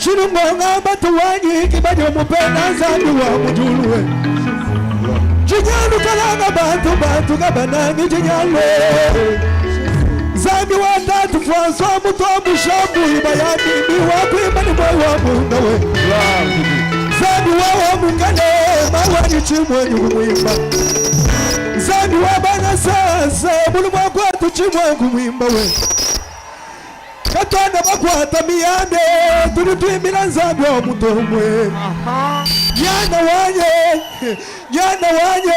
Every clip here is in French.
Chilungonga batuwanyi kibajo mupenda zambi wa mujulwe. Jinyalu kalanga bantu kabanangi jinyalu. Zambi watatu François Mutombu Shambu ibayani miwaku imani mwe wa mungawe. Zambi wa mungane mawani chimwenyu kumwimba. Zambi wa bana sasa mulu mwakwatu chimwenyu kumwimba we. Katwana bakwata miyande tulitwimira Zambi wa mutomwe. Nyana wanye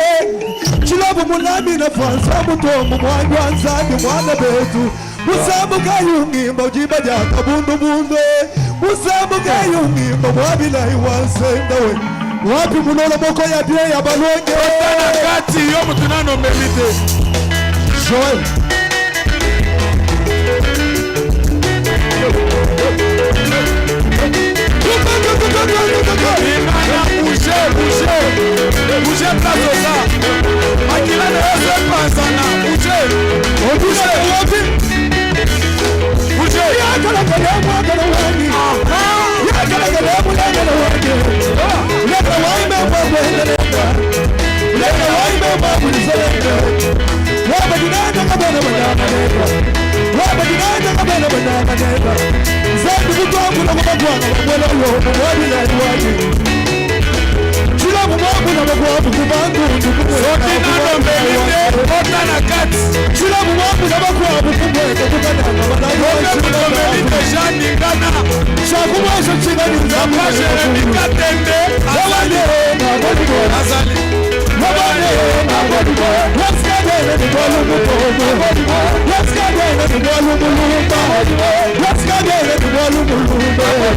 Chilabu munami na François Mutombo mwanyu Zambi mwana betu. Musambu kayungimba ujiba jaka bundu Musambu kayungimba wabila iwansenda we. Wapi munola moko ya diye ya balonge. Otana kati yo mutunano melite. Joel Bouge plazosa Makila ne ose pasana Bouge Yakala mwagala wani Yakala mwagala wani Leka waime mwagwendeleka Leka waime mwagwendeleka Waba jinanda kabena wanamaneka Waba jinanda kabena wanamaneka Zambi kutuangu na kumagwana Wala yomu wabila wani Chilabu mwangu na magwabu kubangu Sotinano melite Otana kati Chilabu mwangu na magwabu kumweke kukananga Otana melite Jani Ngana Shakumwasha chigani mzamu Jeremi Katende Azali Azali Let's get it in the volume. Let's get it in the volume. Let's get it in the volume.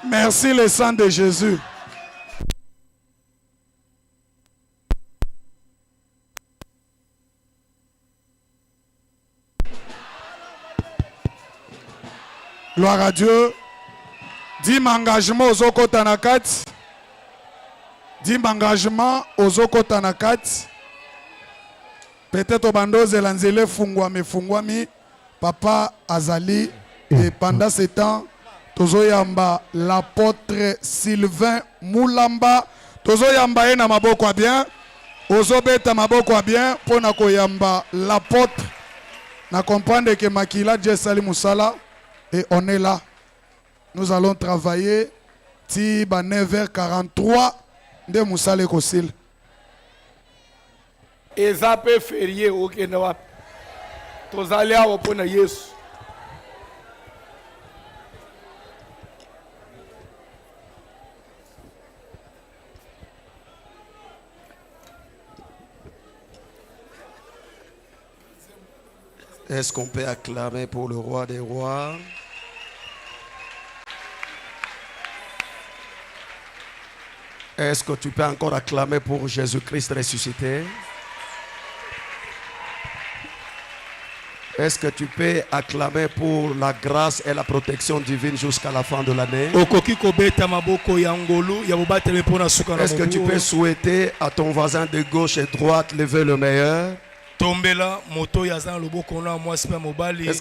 Merci le sang de Jésus. Gloire à Dieu. Dis m'engagement aux Okotanakat. Dis m'engagement aux Okotanakat. Peut-être au bandeau zelanzele fungwami. Papa Azali. Et pendant ce temps, Tozoyamba, l'apôtre Sylvain Moulamba. Tozoyamba na maboko bien. Ozobeta maboko bien. Pona koyamba l'apôtre. Na comprendre que Makila Djesali Moussala. Et on est là. Nous allons travailler ti ba 9h43 nde musala ekosila. eza mpe ferie okende wapi tozali awa mpo na yesu. Est-ce qu'on peut acclamer pour le roi des rois? Est-ce que tu peux encore acclamer pour Jésus-Christ ressuscité? Est-ce que tu peux acclamer pour la grâce et la protection divine jusqu'à la fin de l'année? Est-ce que tu peux souhaiter à ton voisin de gauche et de droite lever le meilleur? Est-ce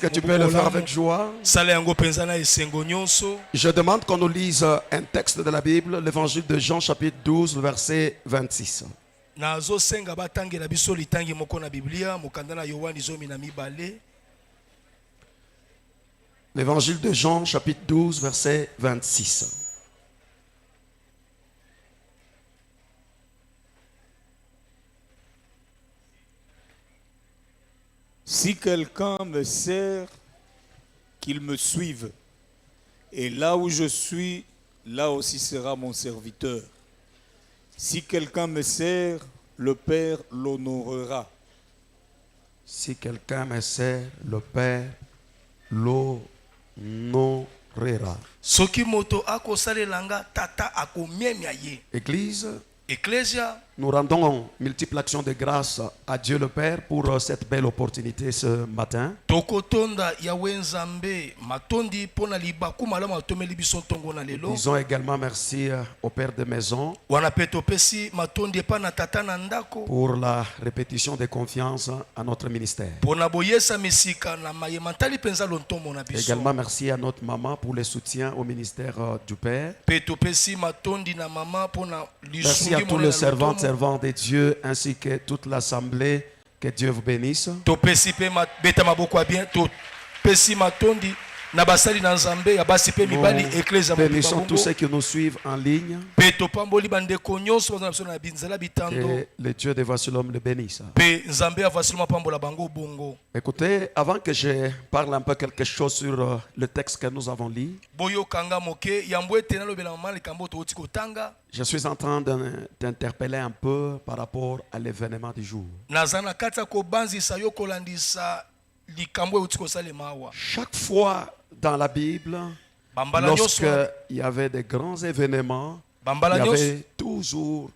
que tu peux le faire avec joie? Je demande qu'on nous lise un texte de la Bible, l'évangile de Jean chapitre 12, verset 26. L'évangile de Jean chapitre 12, verset 26. Si quelqu'un me sert, qu'il me suive. Et là où je suis, là aussi sera mon serviteur. Si quelqu'un me sert, le Père l'honorera. Si quelqu'un me sert, le Père l'honorera. Église, Ecclesia, nous rendons multiples actions de grâce à Dieu le Père pour cette belle opportunité ce matin. tokotonda yawe nzambe matondi pona libaku malamu atomeli biso ntongo na lelo. Disons également merci au Père de maison Wana pe topesi matondi epa na tata na ndako pour la répétition de confiance à notre ministère. pona boyesa misika na mayema ntali penza lontomo na biso. Également merci à notre maman pour le soutien au ministère du Père. Pe topesi matondi na mama pona Merci à tous les servants de Dieu ainsi que toute l'assemblée. Que Dieu vous bénisse. topesi pe beta maboko bien topesi matondi na basali na nzambe ya basi pe mibali ecclesia Nous bénissons tous ceux qui nous suivent en ligne. pe topamboli bandeko nyonso bazana biso na binzela bitando Que le Dieu de Vassilom le bénisse. pe nzambe ya vasiluma pambola bango bongo. Écoutez, avant que je parle un peu quelque chose sur le texte que nous avons lu, Boyo kanga moke yambo ete nalobela mama likambo toti kotanga. je suis en train d'interpeller un peu par rapport à l'événement du jour. Nazana kata ko banzisa yo kolandisa likambo euti kosalema awa. Chaque fois dans la Bible, Bambala lorsque nyonso il y avait des grands événements, il bambala y nyonso avait toujours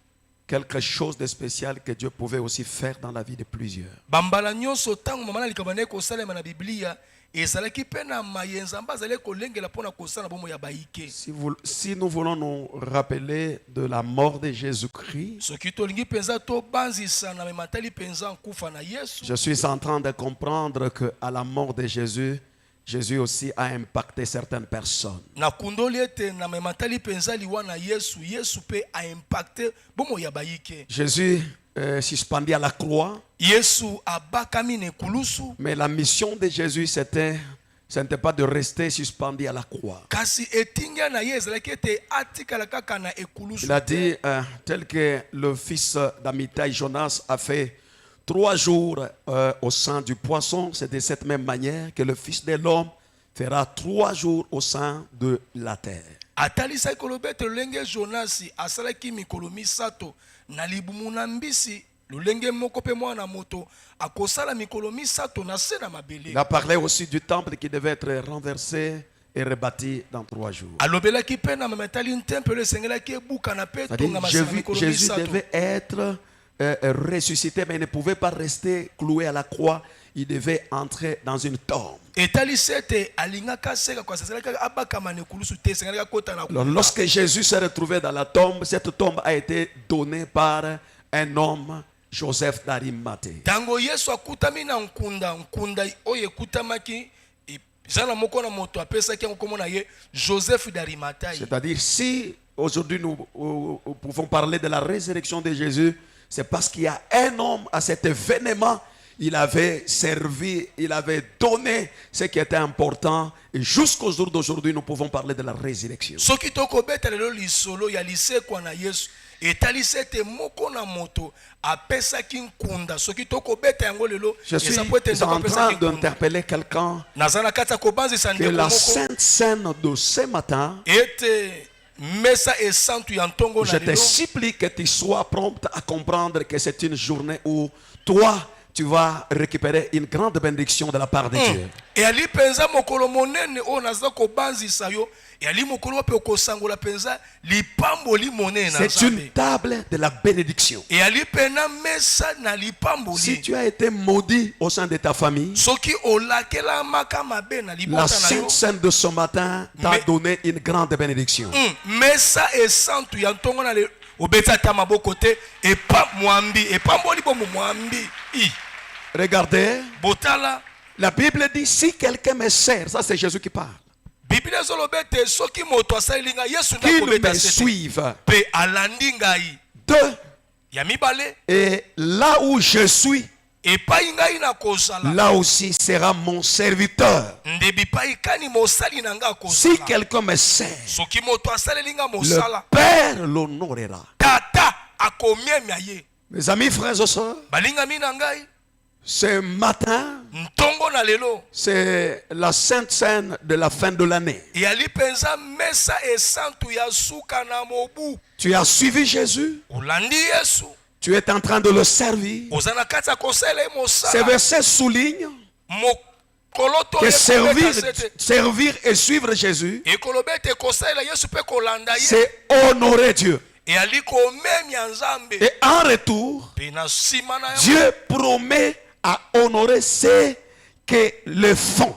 quelque chose de spécial que Dieu pouvait aussi faire dans la vie de plusieurs. bambala nyonso tango mama na likambo ne kosalema na Biblia ezalaki pe na mayenza mbazale kolengela pona kosala bomo ya baike. Si nous voulons nous rappeler de la mort de Jésus-Christ, Soki tolingi penza to banzisa na mematali penza nkufa na Yesu. je suis en train de comprendre qu'à la mort de Jésus, Jésus aussi a impacté certaines personnes. Na kundoli ete na mematali penza liwa na Yesu Yesu pe a impacté bomo ya baike. Jésus suspendu à la croix, Yesu abakami ne kulusu. mais la mission de Jésus, ce n'était pas de rester suspendu à la croix. Kasi etinga na ye ezalaki ete atikala kaka na ekulusu. Il a dit, tel que le fils d'Amitai, Jonas, a fait 3 jours au sein du poisson, c'est de cette même manière que le Fils de l'homme fera 3 jours au sein de la terre. Atalisa kolobete lolenge Jonasi asalaki mikolo misato na libumu na mbisi lolenge moko pe mwana moto akosala mikolo misato na se na mabele. Il a parlé aussi du temple qui devait être renversé et rebâti dans 3 jours. Alobelaki pe na mametali ntemple esengelaki ebuka na pe tonga masala mikolo Jésus misato. devait être ressuscité, mais il ne pouvait pas rester cloué à la croix. Il devait entrer dans une tombe. Etalisete alingaka seka kwa sasalaka abakama ne kulusu te sengelaka kota na. Alors, lorsque Jésus s'est retrouvé dans la tombe, cette tombe a été donnée par un homme, Joseph d'Arimathée. Tango Yesu akutami na nkunda oye kutamaki zana moko na moto apesaki yango na ye Joseph d'Arimathie. C'est-à-dire, si aujourd'hui nous pouvons parler de la résurrection de Jésus, c'est parce qu'il y a un homme à cet événement il avait servi, il avait donné ce qui était important. Et jusqu'au jour d'aujourd'hui, nous pouvons parler de la résurrection. soki tokobeta lelo lisolo ya lisekwa na Yesu etalisi ete moko na moto apesaki nkunda soki tokobeta yango lelo Je suis eza po ete ndeko en apesaki train nkunda. d'interpeller quelqu'un naza na kati ya kobanzisa que ndeko la moko sainte scène de ce matin, ete mesa esantu ya ntongo na je te lelo supplie que tu sois prompte à comprendre que c'est une journée où toi, tu vas récupérer une grande bénédiction de la part de Dieu. eyali mpenza mokolo monene oyo naza kobanzisa yo eyali mokolo mpe okosangola mpenza lipamboli monene na C'est une Nzambe table de la bénédiction. eyali pena mesa na lipamboli Si tu as été maudit au sein de ta famille, soki olakelamaka mabe na la libota na yo sainte scène de ce matin t'a Mais- donné une grande bénédiction. mesa esantu ya ntongo na lelo obeti ata maboko te mwambi epamboli bomo mwambi Regardez, botala la Bible dit si quelqu'un me sert, ça c'est Jésus qui parle, biblia ezoloba ete soki moto asali nga yesu nde qu'il akobeta me sete suive. mpe alandi ngai Deux, ya mibale et là où je suis, epai ngai na kozala là aussi sera mon serviteur. nde bipai kani mosali na ngai Si akozala quelqu'un me sert, soki moto asaleli nga le mosala Père l'honorera. tata akomiemia ye Mes amis, frères et sœurs, balingami na ngai ce matin, ntongo na lelo c'est la sainte scène de la fin de l'année. eyali mpenza mesa esantu ya suka na mobu Tu as suivi Jésus, olandi yesu tu es en train de le servir. oza na kati ya kosala ye Ces mosala versets soulignent mokolo to que ekobeta sete servir et suivre Jésus, ekoloba ete kosalela yesu mpe kolanda ye c'est honorer Dieu. eyali komemia nzambe Et en retour, mpe na nsima na yango Dieu promet à honorer ceux qui le font.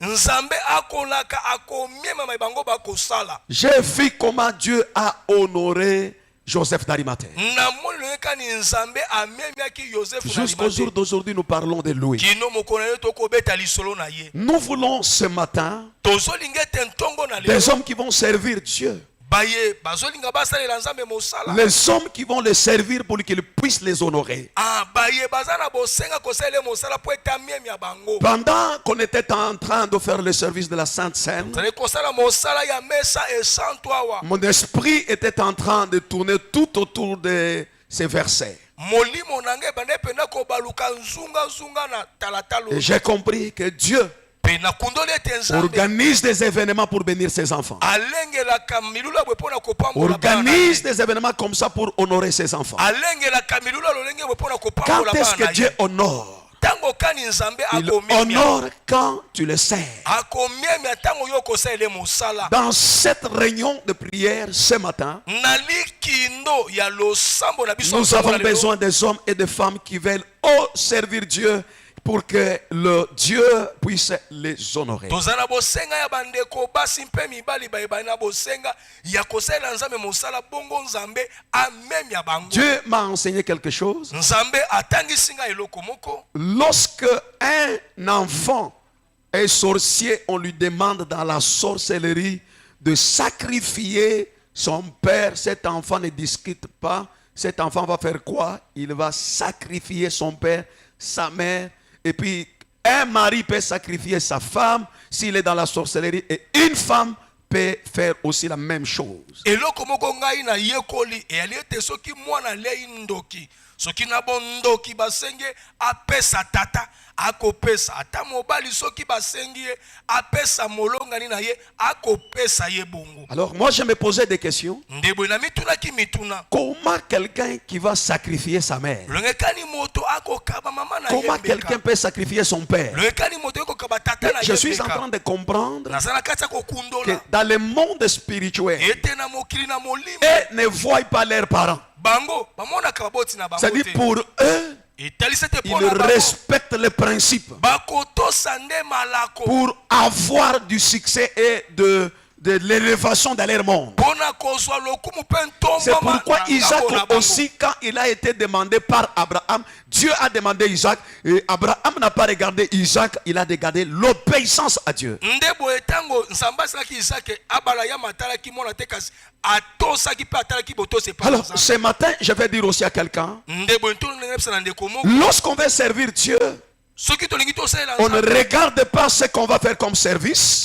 nzambe akolaka akomiemama bango bakosala J'ai vu comment Dieu a honoré Joseph d'Arimathée. namoni loyekani nzambe amemiaki yosefu na Jusqu'au jour Arimathie. d'aujourd'hui, nous parlons de lui. kino mokolo na ye tokobeta lisolo na ye Nous voulons ce matin tozolinga ete ntongo na des lelo hommes qui vont servir Dieu. baye bazolinga basalela nzambe mosala Les hommes qui vont le servir pour qu'ils puissent les honorer. baye baza na bosenga kosalela ye mosala po ete amiemia bango Pendant qu'on était en train de faire le service de la Sainte Seine, tozali kosala mosala ya mesa esantu awa mon esprit était en train de tourner tout autour de ces versets. molimo na ngai ebanda mpena kobaluka nzungazunga na talatalo Et j'ai compris que Dieu mpe nakundoli ete nzambe organise des événements pour bénir ses enfants. alengelaka milula bwe mpo na kopambola bana na Organise ye. des événements comme ça pour honorer ses enfants. alengelaka milula lolenge bwe mpo na Quand kopambola est-ce bana na que Dieu ye honore? ntango kani nzambe Il akomiemia honore quand tu le sers. akomiemia ntango yo okosalela mosala Dans cette réunion de prière ce matin, na likindo ya losambo na biso nous ntango avons na lelo, besoin des hommes et des femmes qui veulent servir Dieu pour que le Dieu puisse les honorer. toza na bosenga ya bandeko basi mpe mibali bayebani na bosenga ya kosalela nzambe mosala bongo nzambe amemia bango Dieu m'a enseigné quelque chose. nzambe atangisi ngai eloko moko Lorsque un enfant est sorcier, on lui demande dans la sorcellerie de sacrifier son père. Cet enfant ne discute pas. Cet enfant va faire quoi? Il va sacrifier son père, sa mère. Et puis, un mari peut sacrifier sa femme s'il est dans la sorcellerie. Et une femme peut faire aussi la même chose. eloko moko ngai na yekoli eyali ete soki mwana alei ndoki soki na bondoki basenge apesa tata akopesa ata mobali soki basengi ye apesa molongani na ye akopesa ye bongo Alors, moi, je me posais des questions. ndebo na mitunaki mituna Comment quelqu'un qui va sacrifier sa mère? longekani moto akokaba mama na Comment ye quelqu'un mbeka peut sacrifier son père? longekani moto ekokaba tata na Je ye suis en train mbeka de comprendre naza na kati ya que kokundola dans le monde spirituel, ete na mokili na molimo ils ne voient pas leurs parents. bango bamonaka baboti na bango C'est-à-dire te pour eux, etalisi ete ils mpo na bango respectent les principes. bakotosa nde malako Pour avoir du succès et de l'élévation dans leur monde. mpona kozwa lokumu mpe C'est ntombama pourquoi na Isaac ngambo na bango. aussi, quand il a été demandé par Abraham, Dieu a demandé Isaac, et Abraham n'a pas regardé Isaac, il a regardé l'obéissance à Dieu. nde boye ntango nzambe asalaki isake abrayama atalaki mwana te kasi atosaki mpe atalaki botosi epai na Alors, Nzambe. ce matin, je vais dire aussi à quelqu'un, nde boye ntolo ndenge nebisa na ndeko moko lorsqu'on veut servir Dieu, soki tolingi tosalela on ne Nzambe, regarde pas ce qu'on va faire comme service,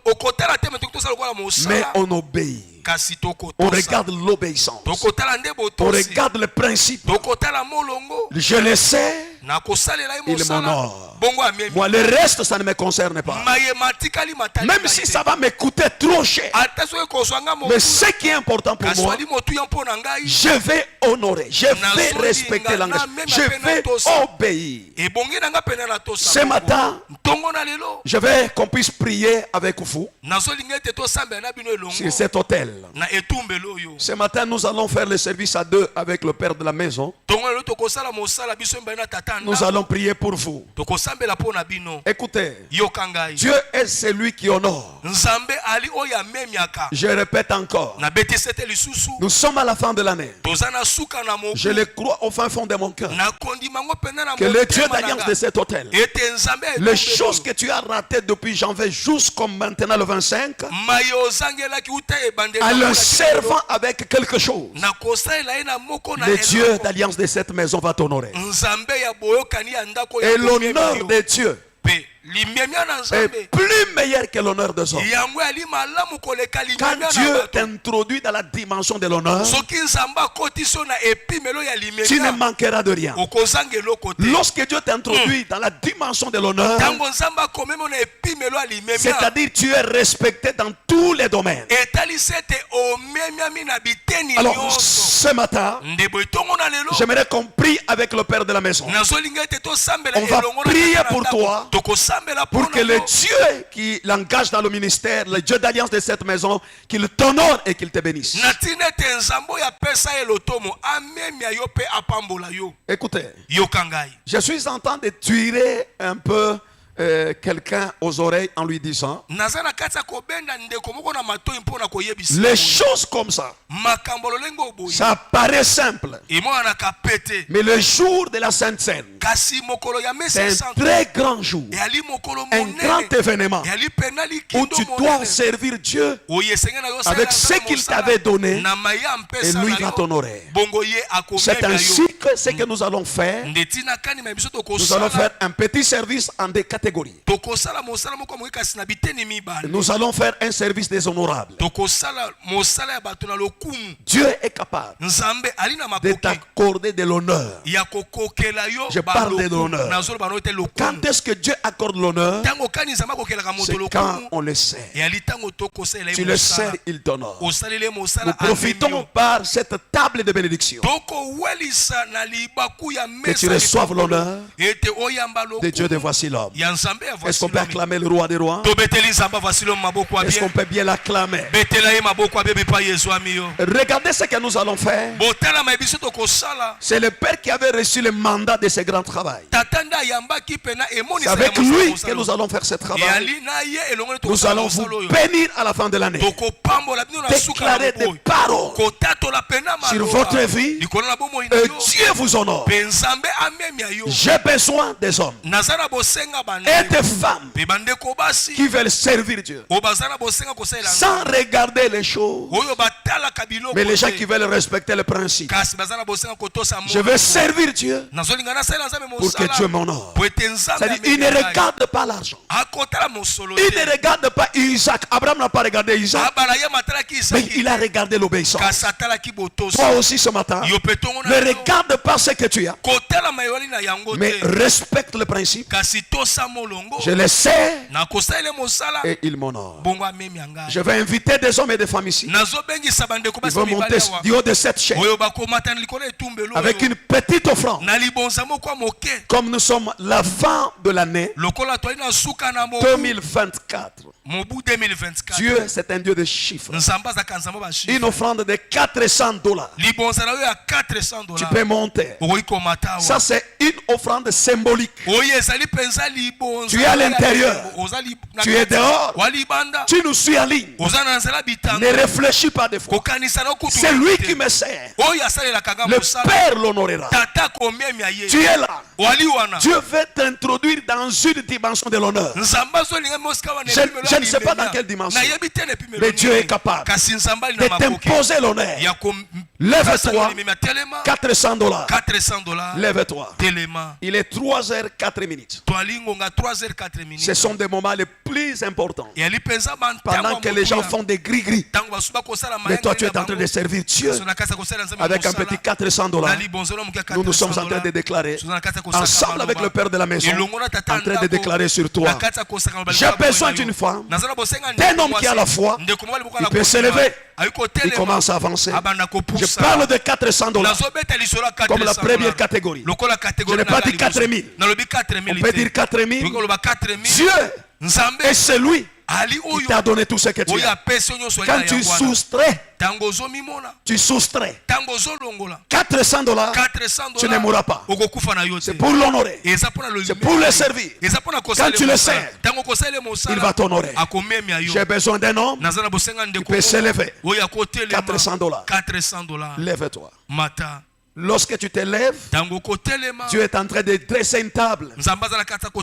okotala te me toki tosala lokola mais mosala on obéit. kasi On tokotosa regarde l'obéissance. tokotala nde On botosi regarde le principe. tokotala molongo Je le sais, na kosalela ye il mosala m'honore. bongo amemi Moi, le reste, ça ne me concerne pas. maye matikali matali Même si ça va me coûter trop cher. ata soki kozwa nga Mais ce qui est important pour kasi moi, wali motuya mpo na ngai je vais honorer, je vais respecter l'engagement, je vais obéir. ebongi na nga pene na tosa Ce matin, ntongo na lelo je vais qu'on puisse prier avec vous nazolinga ete tosambela na bino elongo sur cet hôtel. na etumbelo oyo Ce matin, nous allons faire le service à deux avec le père de la maison. ntongo na lelo tokosala mosala biso mibali na tata Nous nda allons prier pour vous. tokosambela mpo na bino Écoutez, yoka ngai Dieu est celui qui honore. nzambe ali oyo amemiaka Je répète encore, nabetisi ete lisusu nous sommes à la fin de l'année. toza na suka na mobu Je le crois au fin fond de mon cœur. nakondima ngo pene na Que le Dieu motema na d'alliance nga. de cet hôtel, ete nzambe ya les etumbelo choses que tu as ratées depuis janvier jusqu'à maintenant le 25, maye ozangelaki uta ebandeli en na le mola servant avec quelque chose, nakosalela ye na moko na le Dieu eloko. d'alliance de cette maison va t'honorer. nzambe ya boyokani ya ndako Et ya l'honneur de Dieu mpe limemia na est nzambe plus meilleur que l'honneur des hommes. yango yali malamu koleka Quand limemia Dieu na bato t'introduit dans la dimension de l'honneur, soki nzambe akoti so na epimelo ya tu ne limemia manqueras de rien. okozanga eloko te Lorsque Dieu t'introduit dans la dimension de l'honneur, ntango nzambe akomemi na epimelo ya limemia c'est-à-dire tu es respecté dans tous les domaines. etalisi ete omemiami na biteni Alors, nyonso ce matin, nde boye ntongo na lelo j'aimerais qu'on prie avec le Père de la maison nazolinga ete tosambela On va elongo na prier kati na pour ndako. toi, tokosambela pour que le mpo Dieu qui l'engage dans le ministère, le Dieu d'alliance de cette maison, qu'il t'honore et qu'il te bénisse. na ntina ete nzambe oyo apesa ye lotomo amemia yo mpe apambola yo Écoutez, yoka ngai je suis en train de tirer un peu quelqu'un aux oreilles en lui disant, naza na kati ya kobenda ndeko moko na matoi mpo na koyebisa les choses comme ça, makambo lolenge oboyi ça paraît simple, emonanaka pete mais le jour de la Sainte Seine, kasi mokolo ya c'est mesa un très grand jour, eyali mokolo un grand monene événement eyali pena où likindo tu dois monene servir Dieu oyo esenge na yo avec ce qu'il t'avait donné na maya et mpesa lui na va yo t'honorer. bongo ye C'est akomemia ainsi yo que ce que nous allons faire. nde tina kanima ya biso Nous allons tokosala faire un petit service en deux catégories. tokosala mosala moko moki kasi na biteni mibale Nous allons faire un service déshonorable. tokosala mosala ya bato na lokumu Dieu est capable nzambe ali na de makoki t'accorder de l'honneur. ya kokokela yo Je parle de balokumu. l'honneur. nazoloba no ete Quand lokumu est-ce que Dieu accorde l'honneur? ntango kani nzambe akokelaka C'est moto quand lokumu on le sait. eyali ntango tokosalela ye Tu le mosala sais, il t'honore. osaleli ye Nous mosala profitons amemi yo. par cette table de bénédiction. tokowelisa na libaku ya Que tu mesa reçoives likolo. l'honneur ete oyamba de Dieu de lokumu Voici l'homme. ya nzambe ya Est-ce qu'on peut voici acclamer le roi des rois? tobeteli nzambe voici l'homme maboko ya Est-ce qu'on bien peut bien l'acclamer? betela ye maboko ya bien epai ezwami yo Regardez ce que nous allons faire. botalama ye biso tokosala C'est le Père qui avait reçu le mandat de ce grand travail. tata nde ayambaki pena C'est emonisa avec lui que nous allons faire ce travail. eyali na ye elongo nde Nous allons tokosala vous mosala oyo bénir à la fin de l'année. tokopambola bino na suka na Déclarer des boboyi paroles kotatola pena sur maloba votre vie. likolo na bomoi na Et yo Dieu vous honore. mpe nzambe amemia yo J'ai besoin des hommes naza na bosenga et bandeko des femmes mpe bandeko basi qui veulent servir Dieu oyo baza na bosenga kosalela sans regarder les choses, oyo batalaka biloko mais les gens te. qui veulent respecter le principe. kasi baza na bosenga kotosa Je veux servir Dieu nazolinga nasalela nzambe pour que Dieu mosala m'honore. po ete nzambe C'est-à-dire, il ne amemia ngai. regarde pas l'argent. akotala mosolo Il te ne regarde pas Isaac. Abraham n'a pas regardé Isaac, abala ye matalaki mais isaki il a regardé l'obéissance. kasi atalaki botosi Toi aussi ce matin, yo mpe ntongo na ne yo regarde pas ce que tu as, kotalama eyoli na yango mais te respecte le principe. kasi tosa molongo Je le sais nakosalela mosala et il m'honore. bongo amemi ya ngai Je vais inviter des hommes et des femmes ici. nazobengisa bandeko Ils basi vont mibale monter awa du haut de cette chaîne oyo bakomata na likolo ya etumbelo avec oyo une petite offrande. na libonza moko ya moke Comme nous sommes la fin de l'année lokola toali na suka na mobu 2024, mobu 2024 Dieu, c'est un Dieu de chiffres. nzambe azaka nzambe ba Une chiffre offrande de $400. libonza na yo ya $400 Tu peux monter. okoki komata Ça, awa c'est une offrande symbolique. oyo ezali mpenza libonza Tu es à l'intérieur. Tu es dehors. wa libanda Tu nous suis en ligne. oza na nzela bitanga Ne réfléchis pas des fois. kokanisa na kutu C'est lui qui me sert. oyo asalelaka nga Le mosala Père l'honorera. tata komiamia ye Tu es là. wali wana Dieu veut t'introduire dans une dimension de l'honneur. nzambe azolinga mosika wana Je ne sais pas dans quelle dimension. nayebi te na epimelo Mais Dieu est capable kasi nzambe ali de na makoki t'imposer l'honneur. ya Lève-toi. telema $400. $400 Lève-toi. telema Il est 3h04. twali ngonga 3h04 minutes Ce sont des moments les plus importants. yali mpenza Pendant que les gens font des gris-gris. tango basuba kosala Mais toi, tu es en train de servir Dieu avec un petit $400. Nous sommes en train de déclarer, ensemble avec le Père de la maison, en train de déclarer sur toi. J'ai besoin d'une femme, d'un homme qui a la foi, il peut s'élever. Il commence à avancer. Je parle de $400 comme la première catégorie. Je n'ai pas dit 4000. On peut dire 4000. Dieu est celui qui t'a donné tout ce que tu as. Quand tu soustrais, tu soustrais $400, tu ne mourras pas. C'est pour l'honorer. C'est pour le servir. Quand tu le sers, il va t'honorer. J'ai besoin d'un homme qui peut s'élever. $400. Lève-toi. Lorsque tu te lèves, tu es en train de dresser une table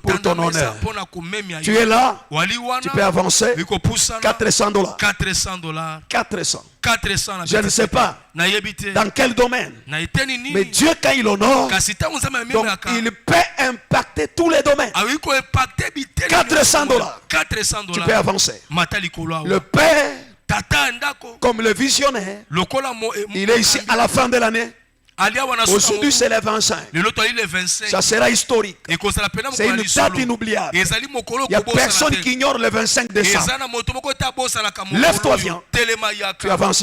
pour ton honneur. Tu es là, tu peux avancer. $400. 400. Je ne sais pas dans quel domaine. Mais Dieu, quand il honore, donc il peut impacter tous les domaines. $400. Tu peux avancer. Le Père, comme le visionnaire, il est ici à la fin de l'année. Aujourd'hui, c'est le 25. Ça sera historique. C'est une date inoubliable. Il n'y a personne qui ignore le 25 décembre. Lève-toi, viens. Tu avances.